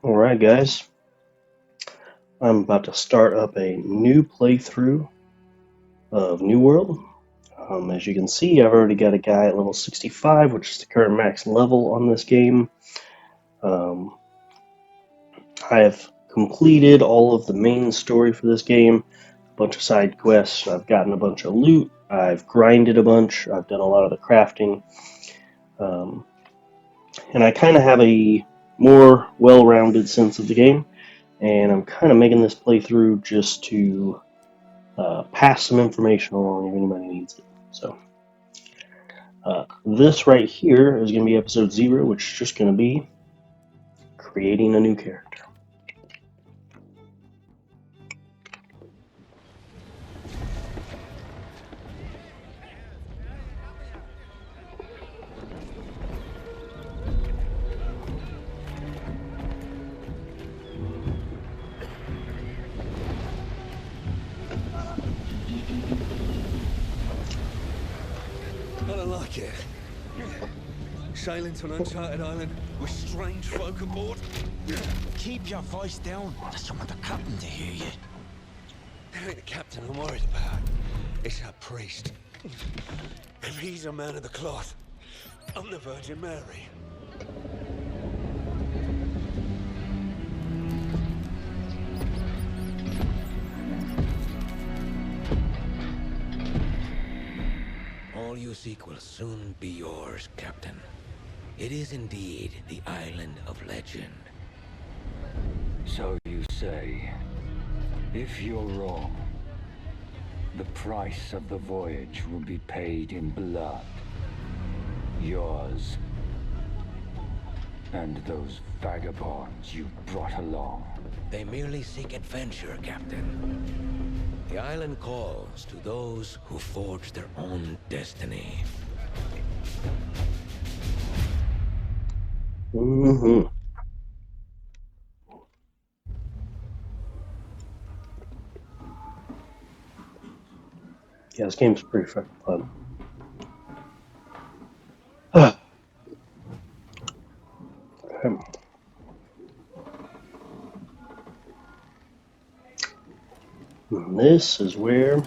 Alright guys, I'm about to start up a new playthrough of New World. As you can see, I've already got a guy at level 65, which is the current max level on this game. Um, I have completed all of the main story for this game, a bunch of side quests, I've gotten a bunch of loot, I've grinded a bunch, I've done a lot of the crafting, um, and I kind of have a more well-rounded sense of the game, and I'm kind of making this playthrough just to pass some information along if anybody needs it. So this right here is going to be episode 0, which is just going to be creating a new character. I don't like it. Sailing to an uncharted island with strange folk aboard. Keep your voice down. I just want the captain to hear you. It ain't the captain I'm worried about. It's our priest. If he's a man of the cloth, I'm the Virgin Mary. All you seek will soon be yours, Captain. It is indeed the island of legend. So you say. If you're wrong, the price of the voyage will be paid in blood. Yours. And those vagabonds you brought along. They merely seek adventure, Captain. The island calls to those who forge their own destiny. Mm-hmm. Yeah, this game's pretty fucking fun. This is where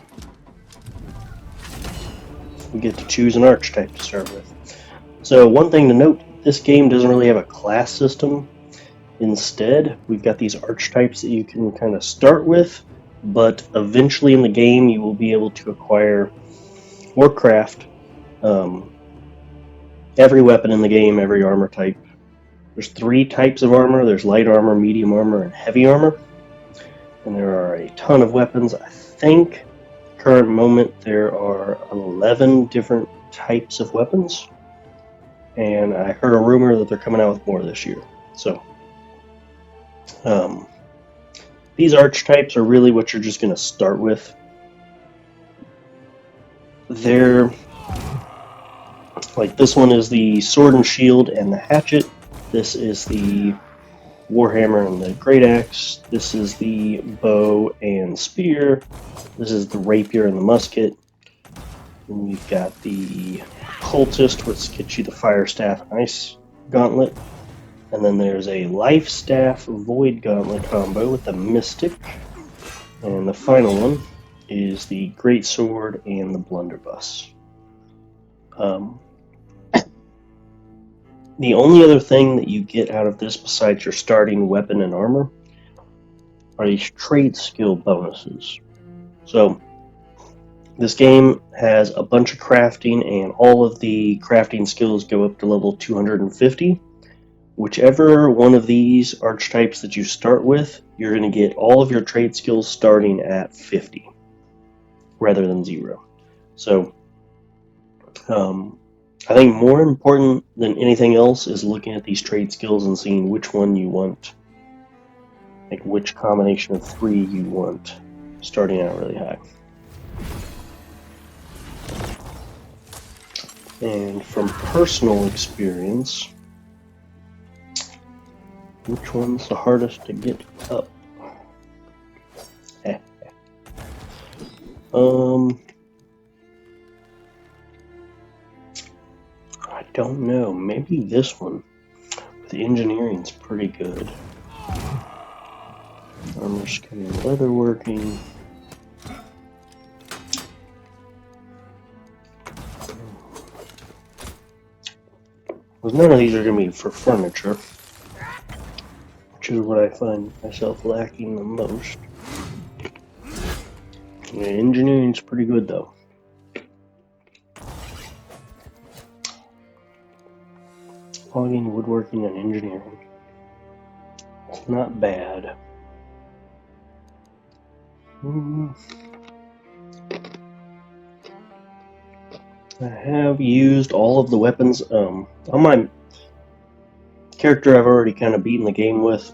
we get to choose an archetype to start with. So one thing to note, this game doesn't really have a class system. Instead, we've got these archetypes that you can kind of start with, but eventually in the game you will be able to acquire or craft every weapon in the game, every armor type. There's 3 types of armor. There's light armor, medium armor, and heavy armor. And there are a ton of weapons. I think current moment there are 11 different types of weapons. And I heard a rumor that they're coming out with more this year. So these archetypes are really what you're just going to start with. They're like, this one is the sword and shield and the hatchet. This is the warhammer and the great axe. This is the bow and spear. This is the rapier and the musket. And we've got the cultist, which gets you the fire staff and ice gauntlet. And then there's a life staff void gauntlet combo with the mystic. And the final one is the great sword and the blunderbuss. The only other thing that you get out of this besides your starting weapon and armor are these trade skill bonuses. So this game has a bunch of crafting, and all of the crafting skills go up to level 250. Whichever one of these archetypes that you start with, you're going to get all of your trade skills starting at 50 rather than 0. So I think more important than anything else is looking at these trade skills and seeing which one you want, like which combination of 3 you want, starting out really high. And from personal experience, which one's the hardest to get up? I don't know. Maybe this one. The engineering's pretty good. Armor skin, leather working. Well, none of these are going to be for furniture, which is what I find myself lacking the most. Yeah, engineering's pretty good though. Logging, woodworking, and engineering. It's not bad. I have used all of the weapons. On my character I've already kind of beaten the game with,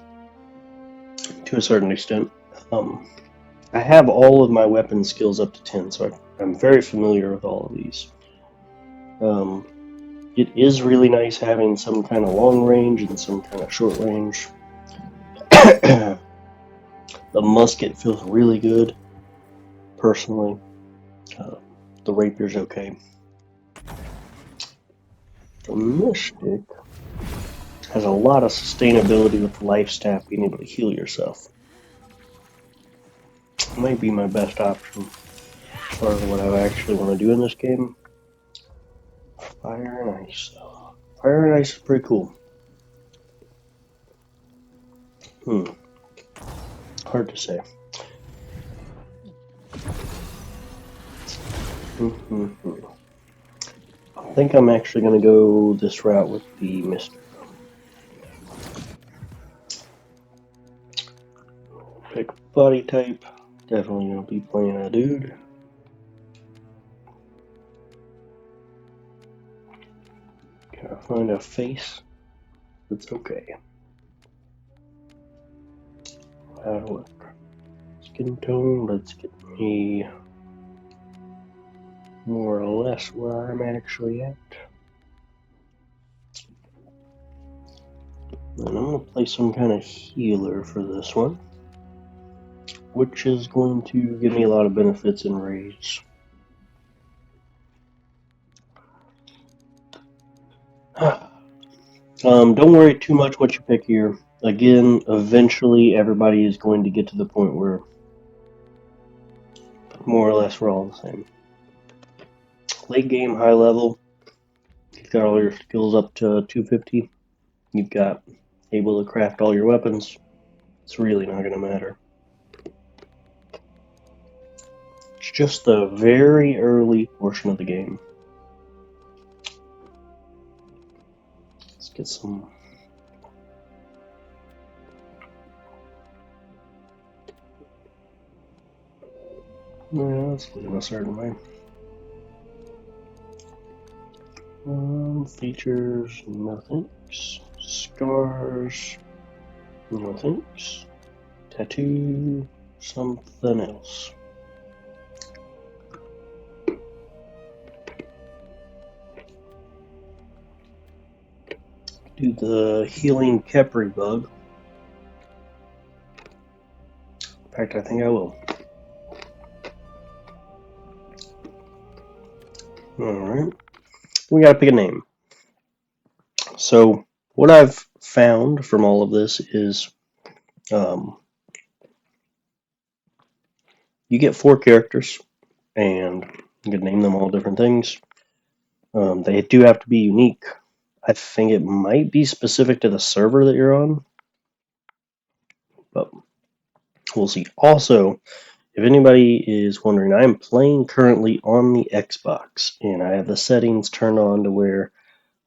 to a certain extent. I have all of my weapon skills up to 10, so I'm very familiar with all of these. It is really nice having some kind of long range and some kind of short range. The musket feels really good, personally. The rapier's okay. The mystic has a lot of sustainability with the life staff, being able to heal yourself. Might be my best option as far as what I actually want to do in this game. Fire and ice, though. Fire and ice is pretty cool. Hard to say. I think I'm actually going to go this route with the Mister. Pick body type. Definitely going to be playing a dude. Gotta find a face that's okay. That'll work. Skin tone, let's get me more or less where I'm actually at. And I'm going to play some kind of healer for this one, which is going to give me a lot of benefits in raids. Don't worry too much what you pick here. Again, eventually everybody is going to get to the point where more or less we're all the same. Late game, high level, you've got all your skills up to 250. You've got able to craft all your weapons. It's really not going to matter. It's just the very early portion of the game. Let's get some. Yeah, let's leave a certain way. Features, no thanks. Scars, no thanks. Tattoo, something else. Do the healing Kepri bug. In fact, I think I will. Alright. We gotta pick a name. So, what I've found from all of this is you get 4 characters, and you can name them all different things. They do have to be unique. I think it might be specific to the server that you're on, but we'll see. Also, if anybody is wondering, I am playing currently on the Xbox, and I have the settings turned on to where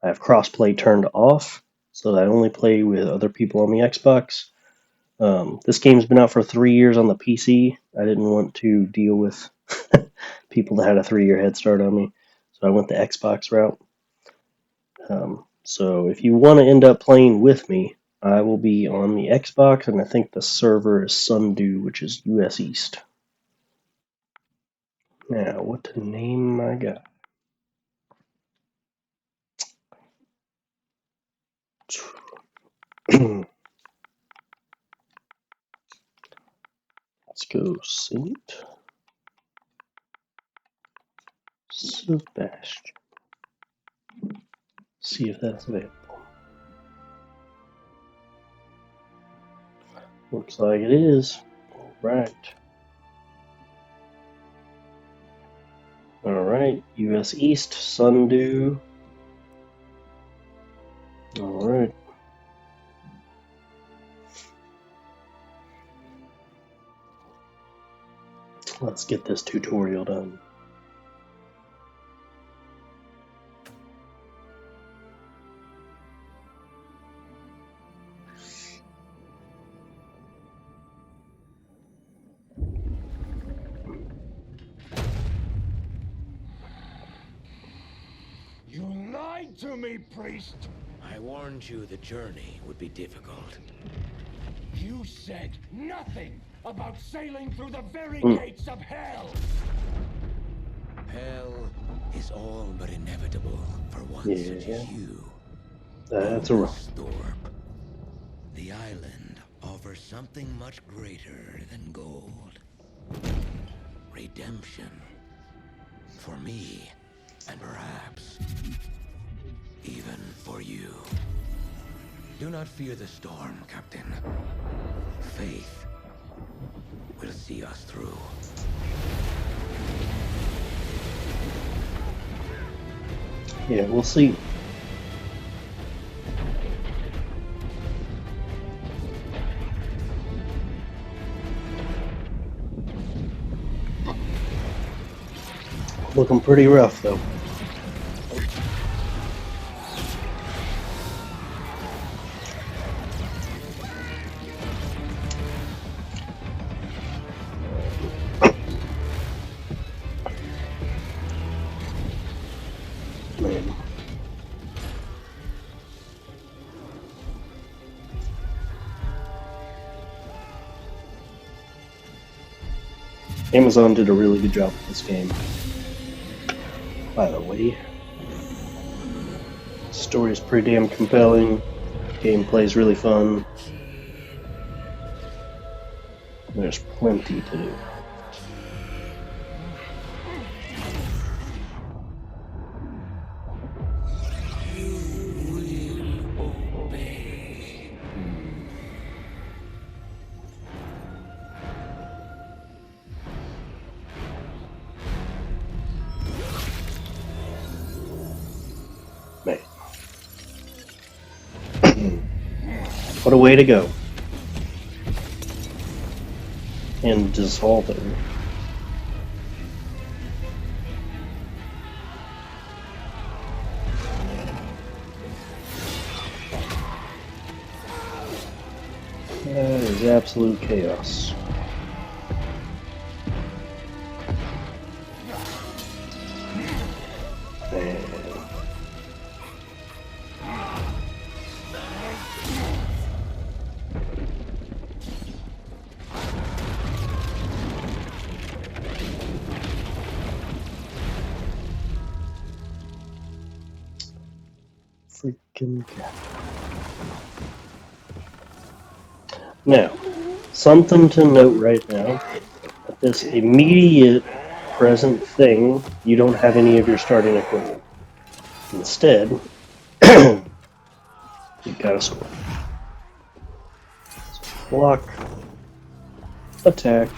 I have crossplay turned off, so that I only play with other people on the Xbox. This game's been out for 3 years on the PC. I didn't want to deal with people that had a 3-year head start on me, so I went the Xbox route. So if you want to end up playing with me, I will be on the Xbox, and I think the server is Sundew, which is US East. Now, what to name my guy? Let's go Saint Sebastian. See if that's available. Looks like it is. Alright. Alright, US East, Sundew. Alright. Let's get this tutorial done. You lied to me, priest! I warned you the journey would be difficult. You said nothing about sailing through the very Mm. gates of hell! Hell is all but inevitable for one such Yeah. as you. That's a rough. Thorpe. The island offers something much greater than gold. Redemption. For me, and perhaps even for you. Do not fear the storm, Captain. Faith will see us through. Yeah, we'll see. Looking pretty rough, though. Man. Amazon did a really good job with this game. By the way, story is pretty damn compelling. Gameplay is really fun. There's plenty to do. Man. What a way to go. And dissolving. That is absolute chaos. Man. Freaking cat. Now, something to note right now. At this immediate present thing, you don't have any of your starting equipment. Instead, you've got a sword. Block, attack,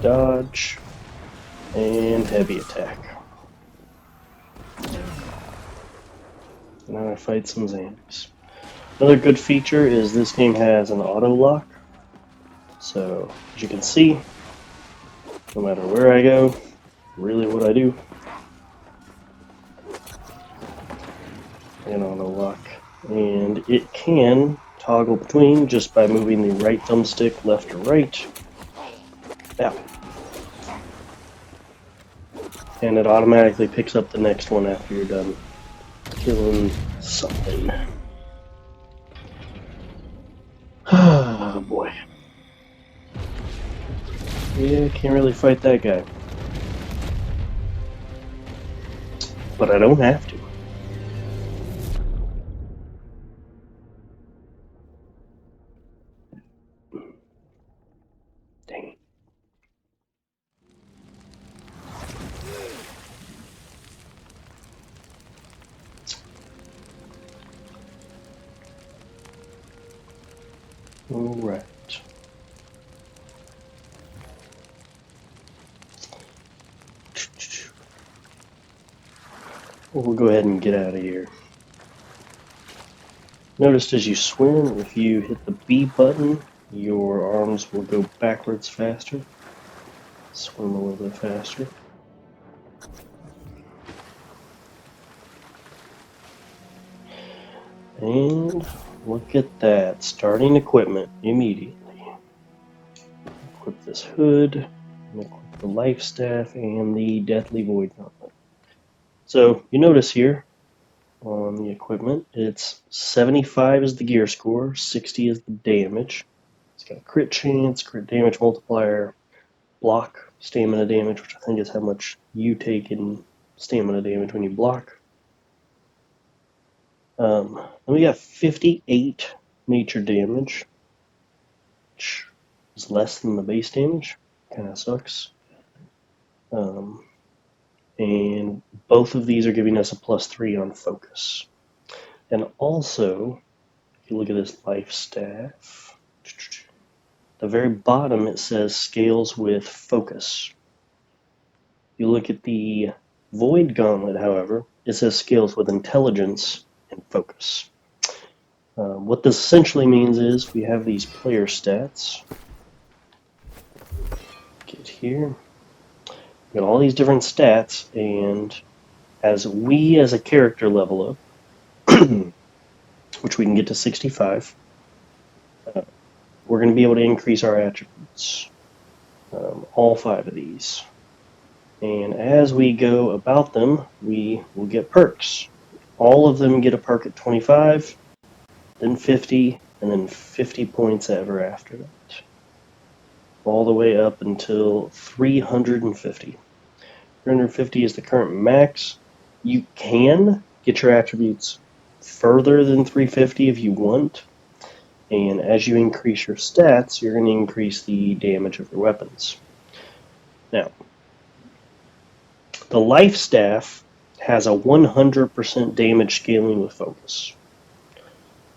dodge, and heavy attack. Now I fight some zombies. Another good feature is this game has an auto lock. So, as you can see, no matter where I go, really what I do, and auto lock. And it can toggle between just by moving the right thumbstick left or right. Yeah. And it automatically picks up the next one after you're done killing something. Oh boy. Yeah, can't really fight that guy. But I don't have to. Dang it. Alright. We'll go ahead and get out of here. Notice as you swim, if you hit the B button, your arms will go backwards faster. Swim a little bit faster. And look at that, starting equipment immediately. Equip this hood, and equip the life staff and the deathly void gauntlet. So you notice here on the equipment, it's 75 is the gear score, 60 is the damage. It's got a crit chance, crit damage multiplier, block, stamina damage, which I think is how much you take in stamina damage when you block. Then we got 58 nature damage, which is less than the base damage. Kind of sucks. And both of these are giving us a +3 on focus. And also, if you look at this life staff, the very bottom it says scales with focus. If you look at the void gauntlet, however, it says scales with intelligence and focus. What this essentially means is we have these player stats. Get here. We got all these different stats, and as we as a character level up, which we can get to 65, we're going to be able to increase our attributes. All 5 of these. And as we go about them, we will get perks. All of them get a perk at 25, then 50, and then 50 points ever after that. All the way up until 350. 350 is the current max. You can get your attributes further than 350 if you want. And as you increase your stats, you're going to increase the damage of your weapons. Now, the life staff has a 100% damage scaling with focus.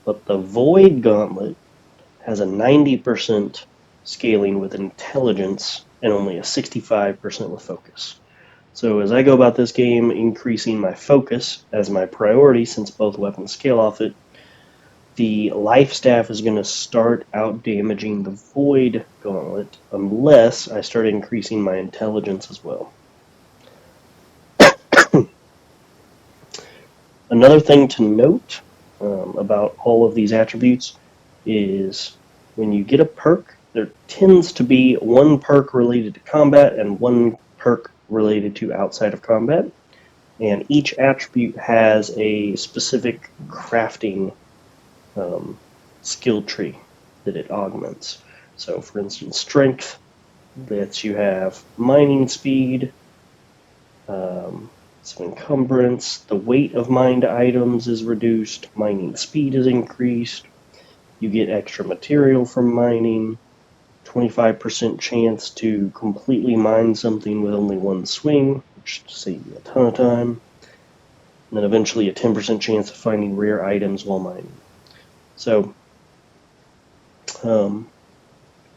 But the void gauntlet has a 90% scaling with intelligence and only a 65% with focus. So as I go about this game, increasing my focus as my priority, since both weapons scale off it, the life staff is going to start out damaging the void gauntlet unless I start increasing my intelligence as well. Another thing to note about all of these attributes is when you get a perk, there tends to be one perk related to combat and one perk related to outside of combat. And each attribute has a specific crafting skill tree that it augments. So, for instance, strength lets you have mining speed, some encumbrance, the weight of mined items is reduced, mining speed is increased, you get extra material from mining, 25% chance to completely mine something with only one swing, which saves you a ton of time, and then eventually a 10% chance of finding rare items while mining. So,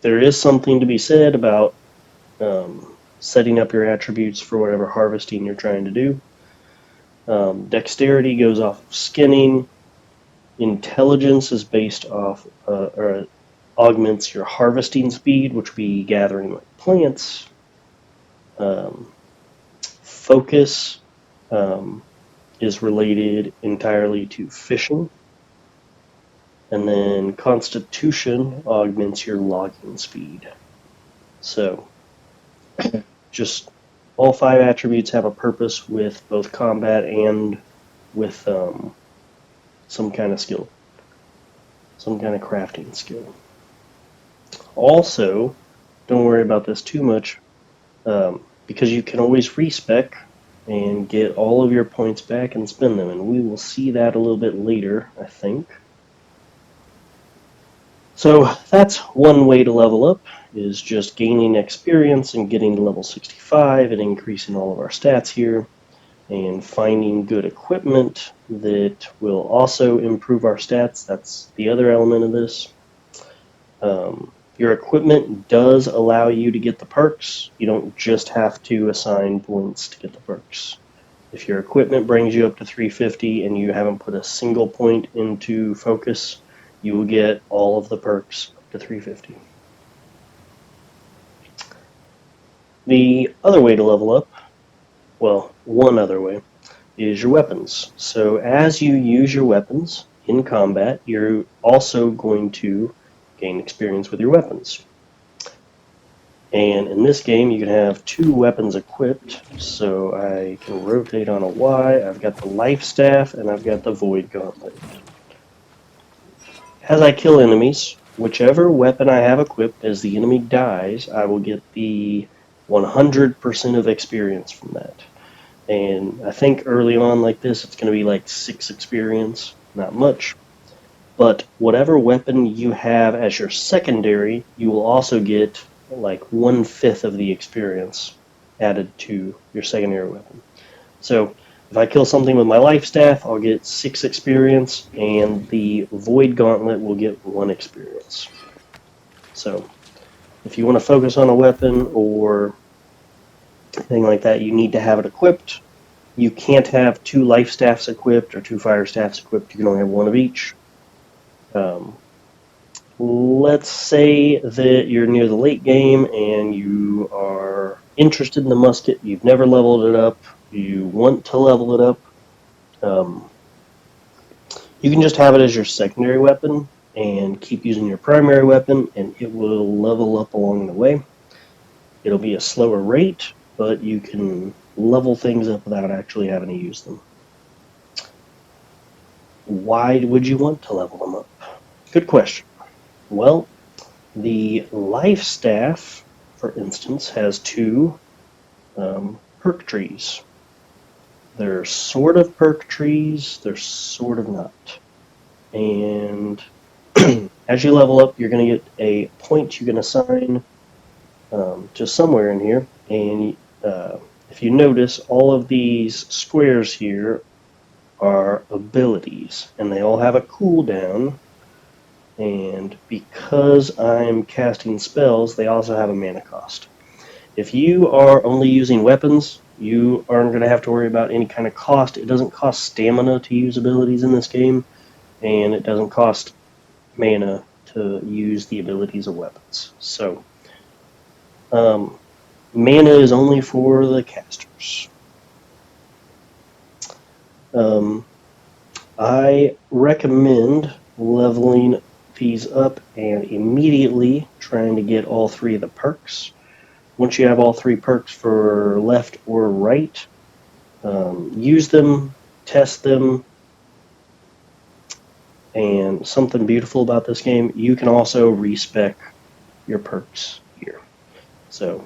there is something to be said about setting up your attributes for whatever harvesting you're trying to do. Dexterity goes off of skinning. Intelligence is based off, or augments your harvesting speed, which would be gathering like plants. Focus is related entirely to fishing. And then Constitution augments your logging speed. So, just all 5 attributes have a purpose with both combat and with some kind of skill, some kind of crafting skill. Also, don't worry about this too much, because you can always respec and get all of your points back and spend them, and we will see that a little bit later, I think. So that's one way to level up, is just gaining experience and getting to level 65 and increasing all of our stats here, and finding good equipment that will also improve our stats. That's the other element of this. Your equipment does allow you to get the perks. You don't just have to assign points to get the perks. If your equipment brings you up to 350 and you haven't put a single point into focus, you will get all of the perks up to 350. The other way to level up, well, one other way, is your weapons. So as you use your weapons in combat, you're also going to gain experience with your weapons. And in this game, you can have two weapons equipped. So I can rotate on a Y. I've got the Life Staff and I've got the Void Gauntlet. As I kill enemies, whichever weapon I have equipped, as the enemy dies, I will get the 100% of experience from that. And I think early on like this, it's going to be like 6 experience, not much. But whatever weapon you have as your secondary, you will also get like 1/5 of the experience added to your secondary weapon. So if I kill something with my life staff, I'll get 6 experience, and the Void Gauntlet will get 1 experience. So if you want to focus on a weapon or anything like that, you need to have it equipped. You can't have 2 life staffs equipped or 2 fire staffs equipped. You can only have 1 of each. Let's say that you're near the late game and you are interested in the musket. You've never leveled it up. You want to level it up. You can just have it as your secondary weapon and keep using your primary weapon, and it will level up along the way. It'll be a slower rate, but you can level things up without actually having to use them. Why would you want to level them up? Good question. Well, the life staff, for instance, has 2 perk trees. They're sort of perk trees, they're sort of not. And as you level up, you're going to get a point you can assign to somewhere in here. And if you notice, all of these squares here are abilities, and they all have a cooldown. And because I'm casting spells, they also have a mana cost. If you are only using weapons, you aren't going to have to worry about any kind of cost. It doesn't cost stamina to use abilities in this game, and it doesn't cost mana to use the abilities of weapons. So, mana is only for the casters. I recommend leveling these up and immediately trying to get all 3 of the perks. Once you have all 3 perks for left or right, use them, test them, and something beautiful about this game, you can also respec your perks here. So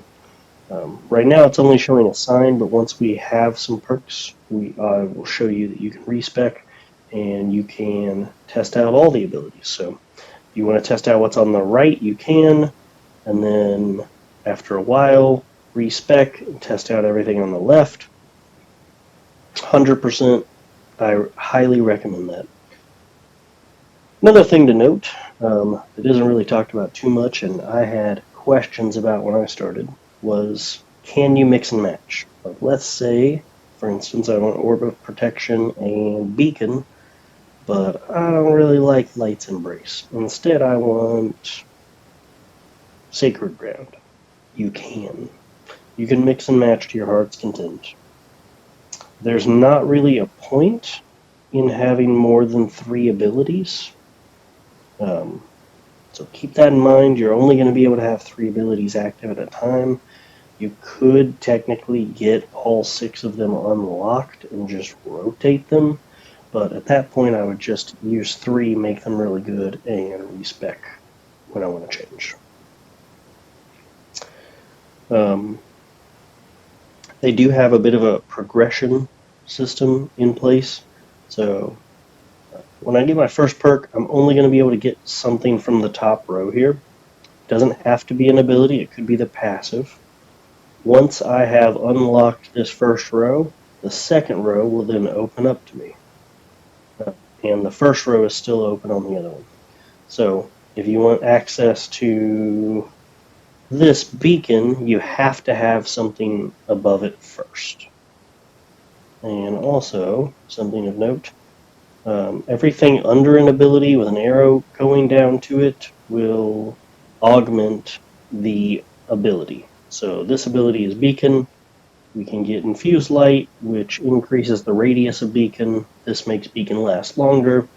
right now it's only showing a sign, but once we have some perks, we will show you that you can respec and you can test out all the abilities. So if you want to test out what's on the right, you can, and then after a while, respec and test out everything on the left. 100%, I highly recommend that. Another thing to note that isn't really talked about too much, and I had questions about when I started, was can you mix and match? Like, let's say, for instance, I want Orb of Protection and Beacon, but I don't really like Light's Embrace. Instead, I want Sacred Ground. You can. You can mix and match to your heart's content. There's not really a point in having more than 3 abilities. So keep that in mind. You're only going to be able to have 3 abilities active at a time. You could technically get all 6 of them unlocked and just rotate them, but at that point I would just use 3, make them really good, and respec when I want to change. They do have a bit of a progression system in place, so when I get my first perk, I'm only going to be able to get something from the top row here. It doesn't have to be an ability, it could be the passive. Once I have unlocked this first row, the second row will then open up to me. And the first row is still open on the other one. So if you want access to this beacon, you have to have something above it first. And also, something of note, everything under an ability with an arrow going down to it will augment the ability. So this ability is beacon. We can get infused light, which increases the radius of beacon. This makes beacon last longer.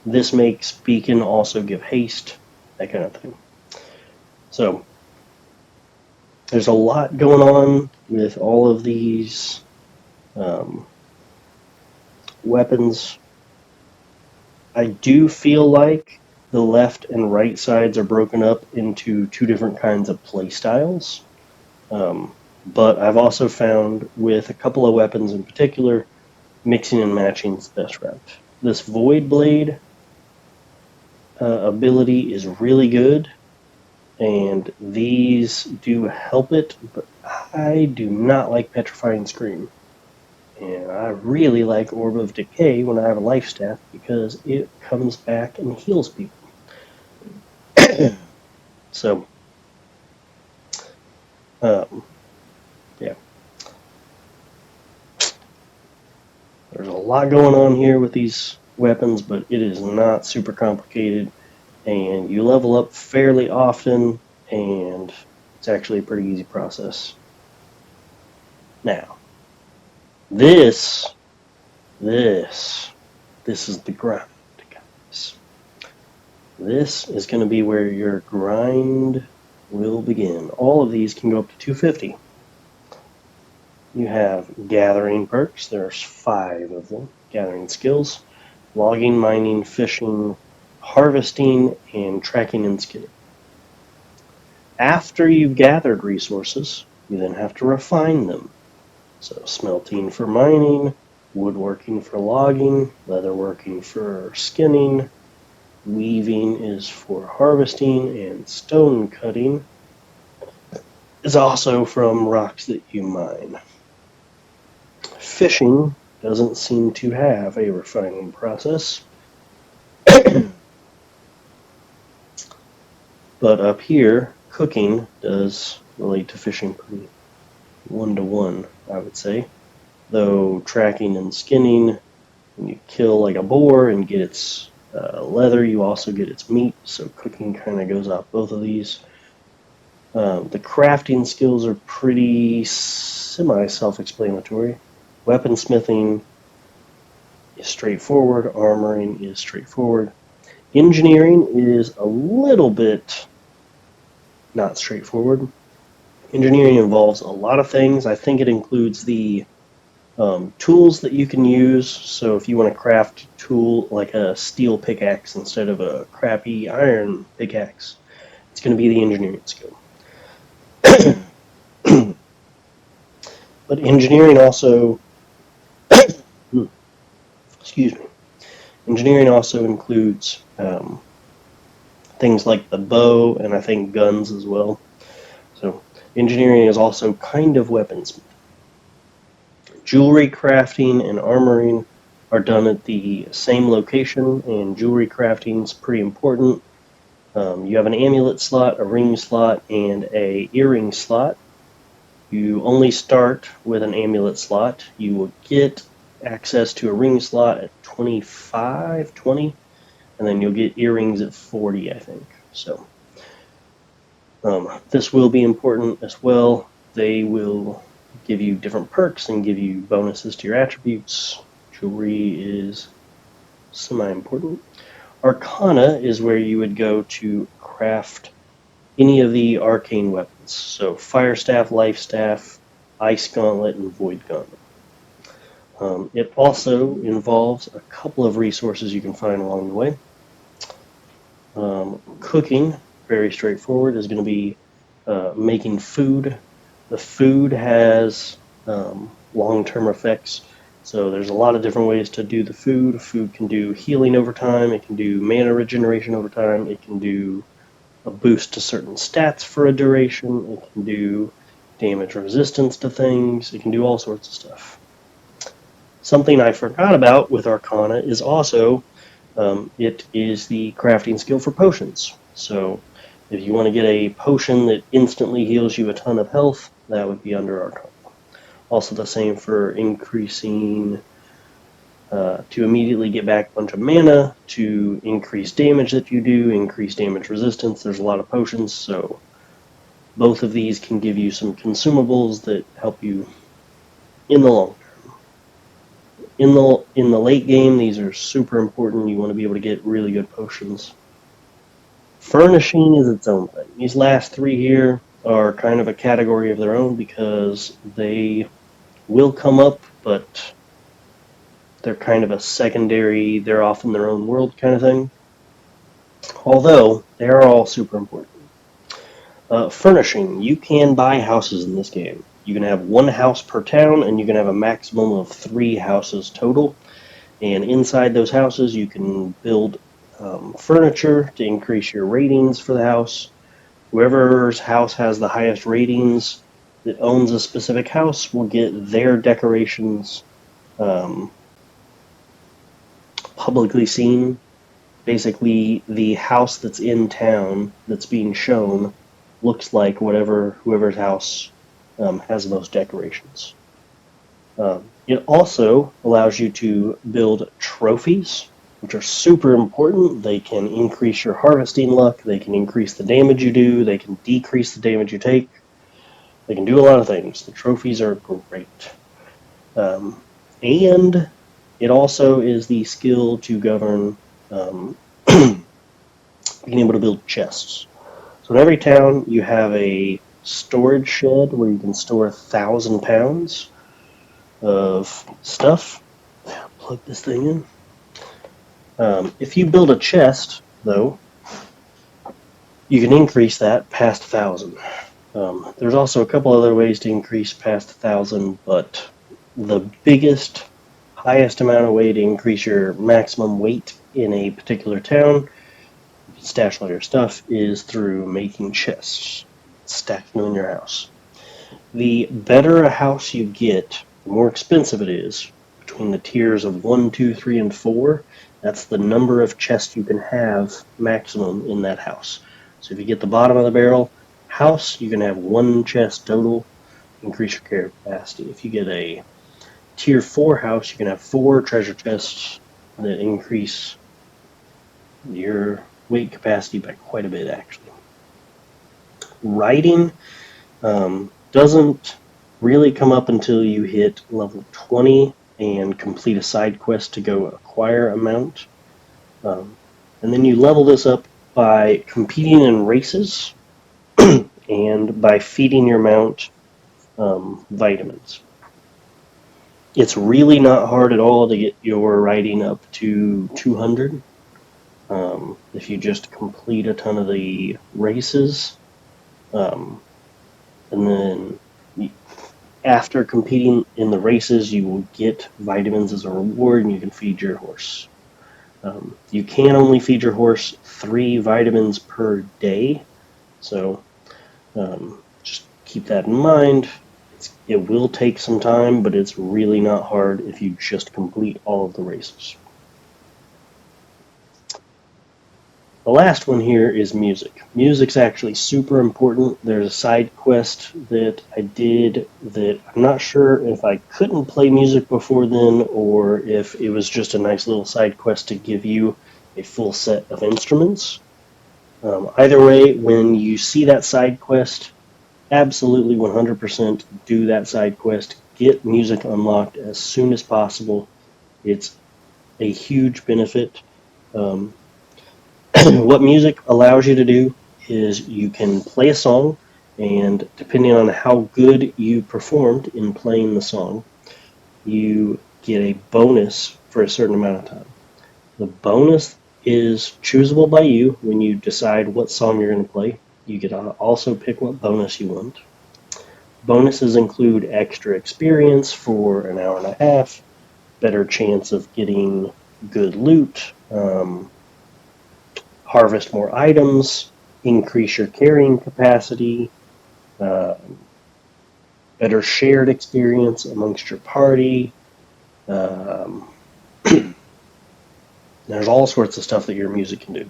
This makes beacon also give haste, that kind of thing. So there's a lot going on with all of these weapons. I do feel like the left and right sides are broken up into two different kinds of play styles. But I've also found with a couple of weapons in particular, mixing and matching is the best route. This Void Blade ability is really good, and these do help it, but I do not like Petrifying Scream. And I really like Orb of Decay when I have a life staff because it comes back and heals people. So, yeah. There's a lot going on here with these weapons, but it is not super complicated. And you level up fairly often, and it's actually a pretty easy process. Now, this is the grind, guys. This is going to be where your grind will begin. All of these can go up to 250. You have gathering perks. There's 5 of them. Gathering skills, logging, mining, fishing, harvesting, and tracking and skinning. After you've gathered resources, you then have to refine them. So smelting for mining, woodworking for logging, leatherworking for skinning, weaving is for harvesting, and stone cutting is also from rocks that you mine. Fishing doesn't seem to have a refining process. But up here, cooking does relate to fishing pretty one-to-one, I would say. Though tracking and skinning, when you kill like a boar and get its leather, you also get its meat, so cooking kind of goes off both of these. The crafting skills are pretty semi-self-explanatory. Weaponsmithing is straightforward, armoring is straightforward. Engineering is a little bit not straightforward. Engineering involves a lot of things. I think it includes the tools that you can use. So if you want to craft a tool like a steel pickaxe instead of a crappy iron pickaxe, it's going to be the engineering skill. But engineering also, excuse me, engineering also includes things like the bow and I think guns as well. So engineering is also kind of weapons. Jewelry crafting and armoring are done at the same location, and jewelry crafting is pretty important. You have an amulet slot, a ring slot, and a earring slot. You only start with an amulet slot. You will get access to a ring slot at 25, 20, and then you'll get earrings at 40, I think. So this will be important as well. They will give you different perks and give you bonuses to your attributes. Jewelry is semi-important. Arcana is where you would go to craft any of the arcane weapons. So Fire Staff, Life Staff, Ice Gauntlet, and Void Gauntlet. It also involves a couple of resources you can find along the way. Cooking, very straightforward, is going to be making food. The food has long-term effects. So there's a lot of different ways to do the food. Food can do healing over time. It can do mana regeneration over time. It can do a boost to certain stats for a duration. It can do damage resistance to things. It can do all sorts of stuff. Something I forgot about with Arcana is also it is the crafting skill for potions. So if you want to get a potion that instantly heals you a ton of health, that would be under Arcana. Also the same for increasing to immediately get back a bunch of mana, to increase damage that you do, increase damage resistance. There's a lot of potions, so both of these can give you some consumables that help you in the long term. In the late game, these are super important. You want to be able to get really good potions. Furnishing is its own thing. These last three here are kind of a category of their own because they will come up, but they're kind of a secondary, they're off in their own world kind of thing. Although, they are all super important. Furnishing. You can buy houses in this game. You can have one house per town, and you can have a maximum of 3 houses total. And inside those houses, you can build furniture to increase your ratings for the house. Whoever's house has the highest ratings that owns a specific house will get their decorations um, publicly seen. Basically, the house that's in town that's being shown looks like whoever's house has the most decorations. It also allows you to build trophies, which are super important. They can increase your harvesting luck. They can increase the damage you do. They can decrease the damage you take. They can do a lot of things. The trophies are great. And it also is the skill to govern being able to build chests. So in every town, you have a storage shed where you can store 1,000 pounds of stuff. Plug this thing in. If you build a chest, though, you can increase that past 1,000. There's also a couple other ways to increase past 1,000, but the biggest, highest amount of way to increase your maximum weight in a particular town, stash all your stuff, is through making chests, stacking them in your house. The better a house you get, the more expensive it is. Between the tiers of 1, 2, 3, and 4, that's the number of chests you can have maximum in that house. So if you get the bottom of the barrel house, you can have 1 chest total, increase your carry capacity. If you get a tier 4 house, you can have 4 treasure chests that increase your weight capacity by quite a bit, actually. Writing doesn't really come up until you hit level 20 and complete a side quest to go acquire a mount. And then you level this up by competing in races and by feeding your mount vitamins. It's really not hard at all to get your writing up to 200 if you just complete a ton of the races. And then after competing in the races, you will get vitamins as a reward, and you can feed your horse. You can only feed your horse 3 vitamins per day, so just keep that in mind. It will take some time, but it's really not hard if you just complete all of the races. The last one here is music. Music's actually super important. There's a side quest that I did that I'm not sure if I couldn't play music before then or if it was just a nice little side quest to give you a full set of instruments. Either way, when you see that side quest, absolutely 100% do that side quest. Get music unlocked as soon as possible. It's a huge benefit. What music allows you to do is you can play a song, and depending on how good you performed in playing the song, you get a bonus for a certain amount of time. The bonus is choosable by you when you decide what song you're going to play. You get to also pick what bonus you want. Bonuses include extra experience for an hour and a half, better chance of getting good loot, harvest more items, increase your carrying capacity, uh, better shared experience amongst your party. Um, There's all sorts of stuff that your music can do.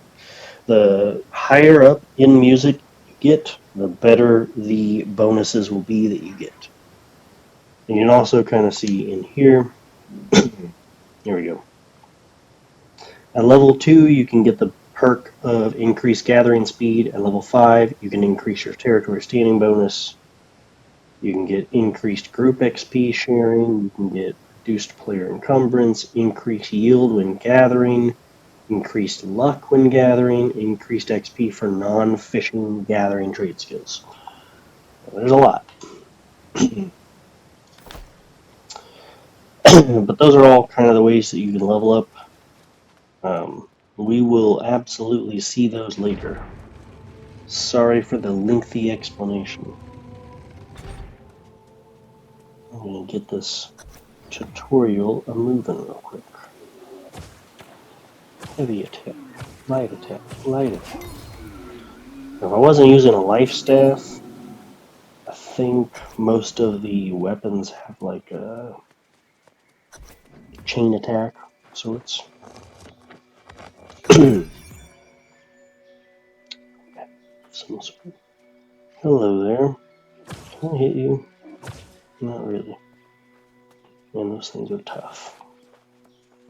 The higher up in music you get, the better the bonuses will be that you get. And you can also kind of see in here, here we go. At level 2, you can get the perk of increased gathering speed. At level 5, you can increase your territory standing bonus. You can get increased group XP sharing. You can get reduced player encumbrance, increased yield when gathering, increased luck when gathering, increased XP for non-fishing gathering trade skills. There's a lot. But those are all kind of the ways that you can level up. We will absolutely see those later. Sorry for the lengthy explanation. I'm going to get this tutorial a-moving real quick. Heavy attack, light attack, light attack. If I wasn't using a life staff, I think most of the weapons have like a chain attack of sorts. Hello there. Can I hit you? Not really. Man, those things are tough.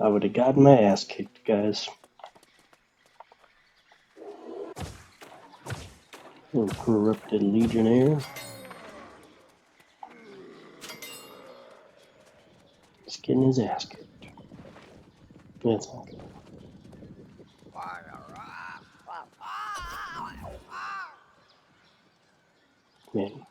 I would have gotten my ass kicked, guys. Oh, corrupted legionnaire. He's getting his ass kicked. That's not good. Man.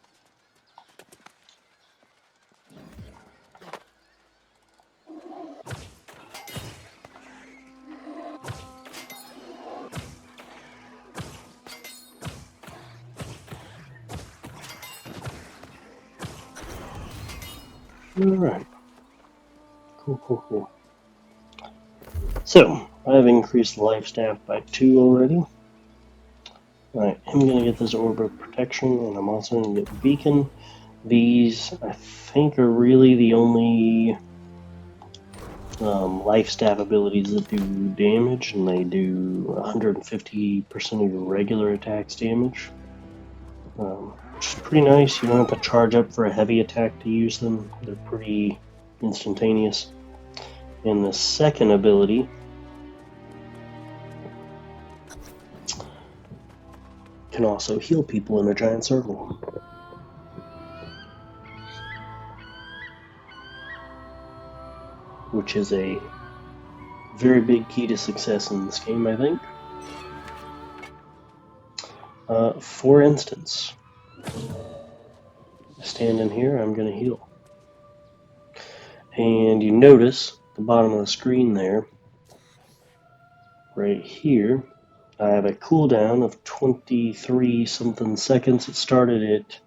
Alright. Cool. So, I've increased life staff by 2 already. I am going to get this Orb of Protection, and I'm also going to get Beacon. These, I think, are really the only life staff abilities that do damage, and they do 150% of your regular attacks damage. Which is pretty nice. You don't have to charge up for a heavy attack to use them. They're pretty instantaneous. And the second ability can also heal people in a giant circle. Which is a very big key to success in this game, I think. For instance, I stand in here, I'm going to heal. And you notice the bottom of the screen there, right here, I have a cooldown of 23 something seconds. It started at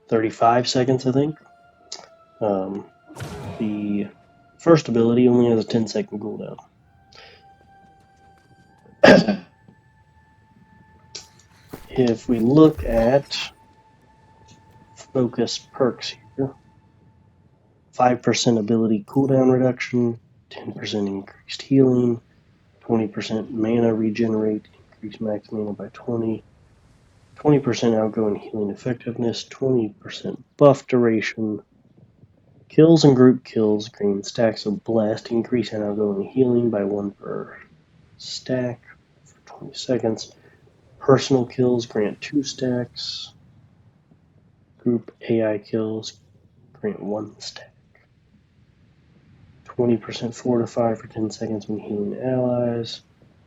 35 seconds, I think. The first ability only has a 10-second cooldown. If we look at focus perks here, 5% ability cooldown reduction, 10% increased healing, 20% mana regenerate, increase max mana by 20, 20% outgoing healing effectiveness, 20% buff duration, kills and group kills gain stacks of blast, increase and outgoing healing by 1 per stack for 20 seconds. Personal kills grant 2 stacks. Group AI kills grant 1 stack. 20% fortify for 10 seconds when healing allies.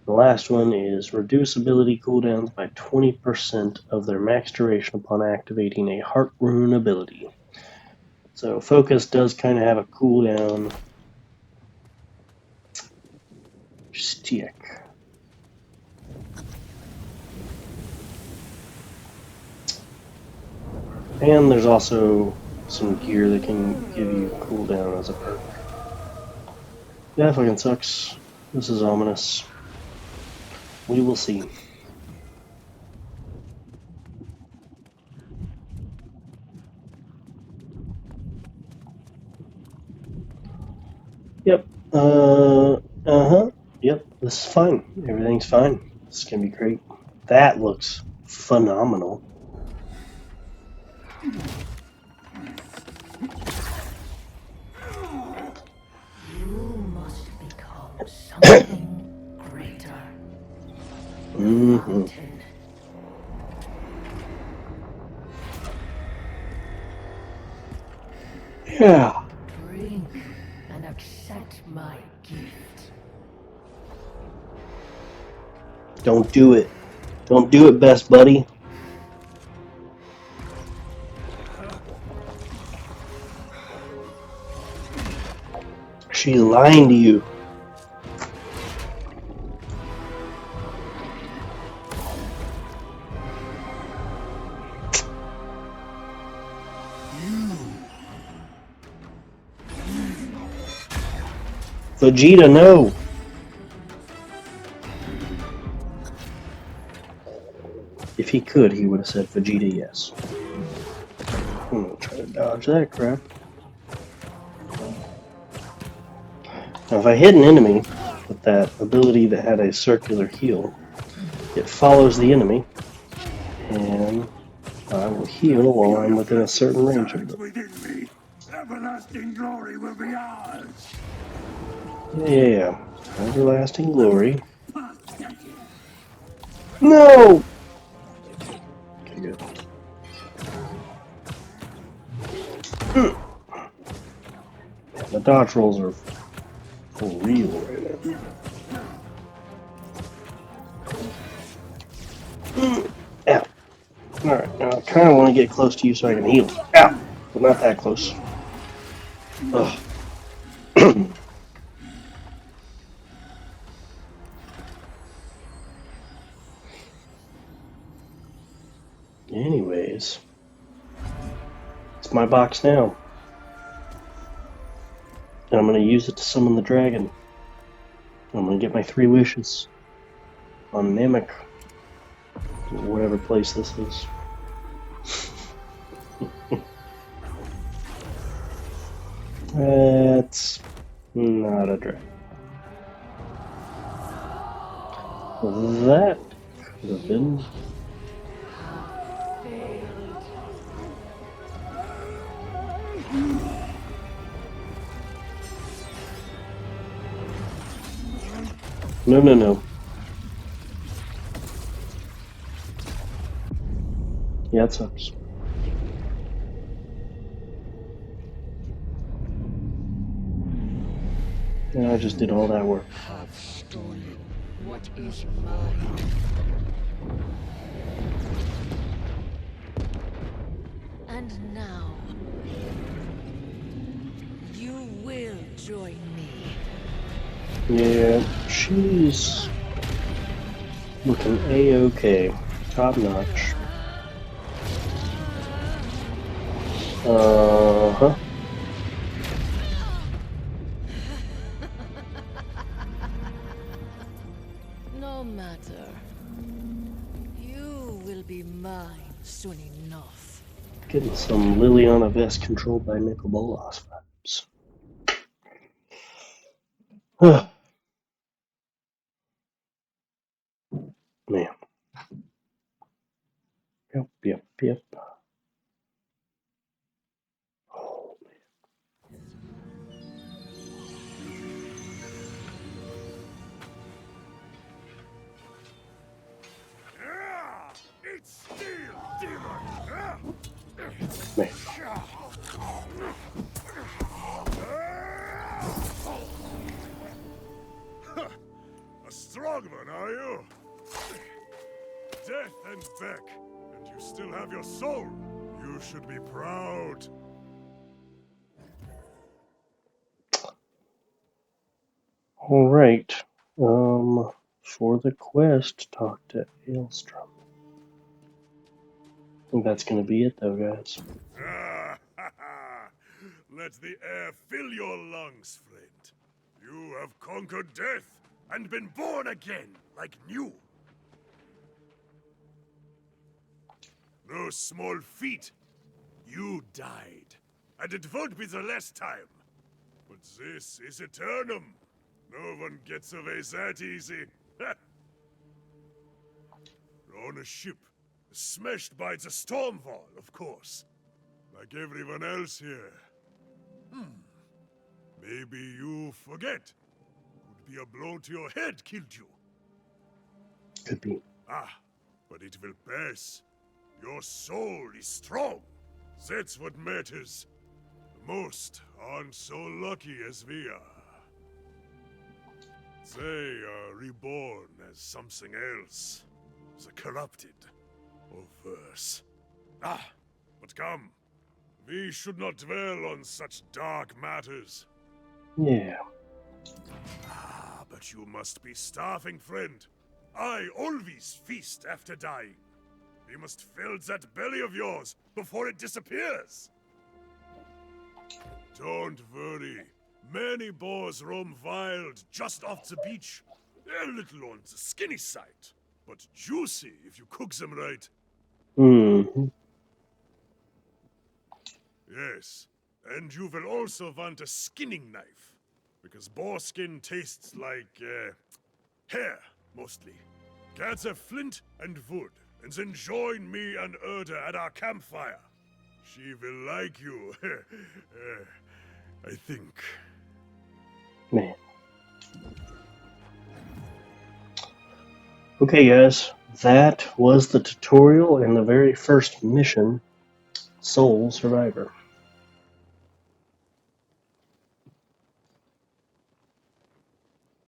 The last one is reduce ability cooldowns by 20% of their max duration upon activating a Heart Rune ability. So focus does kind of have a cooldown stick. And there's also some gear that can give you cooldown as a perk. Yeah, fucking sucks. This is ominous. We will see. Yep. Yep. This is fine. Everything's fine. This is gonna be great. That looks phenomenal. You must become something greater. The fountain. Yeah. Drink and accept my gift. Don't do it. Don't do it, best buddy. She's lying to you. Vegeta, no. If he could, he would have said Vegeta, yes. I'm gonna try to dodge that crap. Now, if I hit an enemy with that ability that had a circular heal, it follows the enemy, and I will heal while I'm within a certain range of them. Within me, everlasting glory will be ours. Yeah. Everlasting glory. No! Okay, good. Yeah, the dodge rolls are for real right now. Ow. Alright, now I kind of want to get close to you so I can heal. Ow! But not that close. Ugh. Anyways, it's my box now. And I'm going to use it to summon the dragon. I'm going to get my 3 wishes on Namek. Whatever place this is. That's not a dragon. That could have been. No, no, no. Yeah, it sucks. Yeah, I just did all that work. Have stolen what is mine. And now, you will join me. Yeah, she's looking A-okay. Top notch. Uh-huh. No matter. You will be mine soon enough. Getting some Liliana Vest controlled by Nicol Bolas vibes. Man. Yep, yep, yep. Oh, It's steel, demon! man. A strong one, are you? Death and back, and you still have your soul. You should be proud. All right. For the quest, talk to Aelstrom. I think that's gonna be it, though, guys. Let the air fill your lungs, friend. You have conquered death and been born again like new. No small feat. You died, and it won't be the last time. But this is Aeternum. No one gets away that easy. We're on a ship, smashed by the storm wall, of course. Like everyone else here. Maybe you forget. Could be a blow to your head killed you. Could be. But it will pass. Your soul is strong. That's what matters. Most aren't so lucky as we are. They are reborn as something else. The corrupted. Or worse. But come. We should not dwell on such dark matters. Yeah. But you must be starving, friend. I always feast after dying. We must fill that belly of yours before it disappears. Don't worry. Many boars roam wild just off the beach. They're a little on the skinny side, but juicy if you cook them right. Mm-hmm. Yes, and you will also want a skinning knife, because boar skin tastes like, hair, mostly. Gather flint and wood, and then join me and Erda at our campfire. She will like you, I think. Man. Okay, guys. That was the tutorial and the very first mission, Soul Survivor.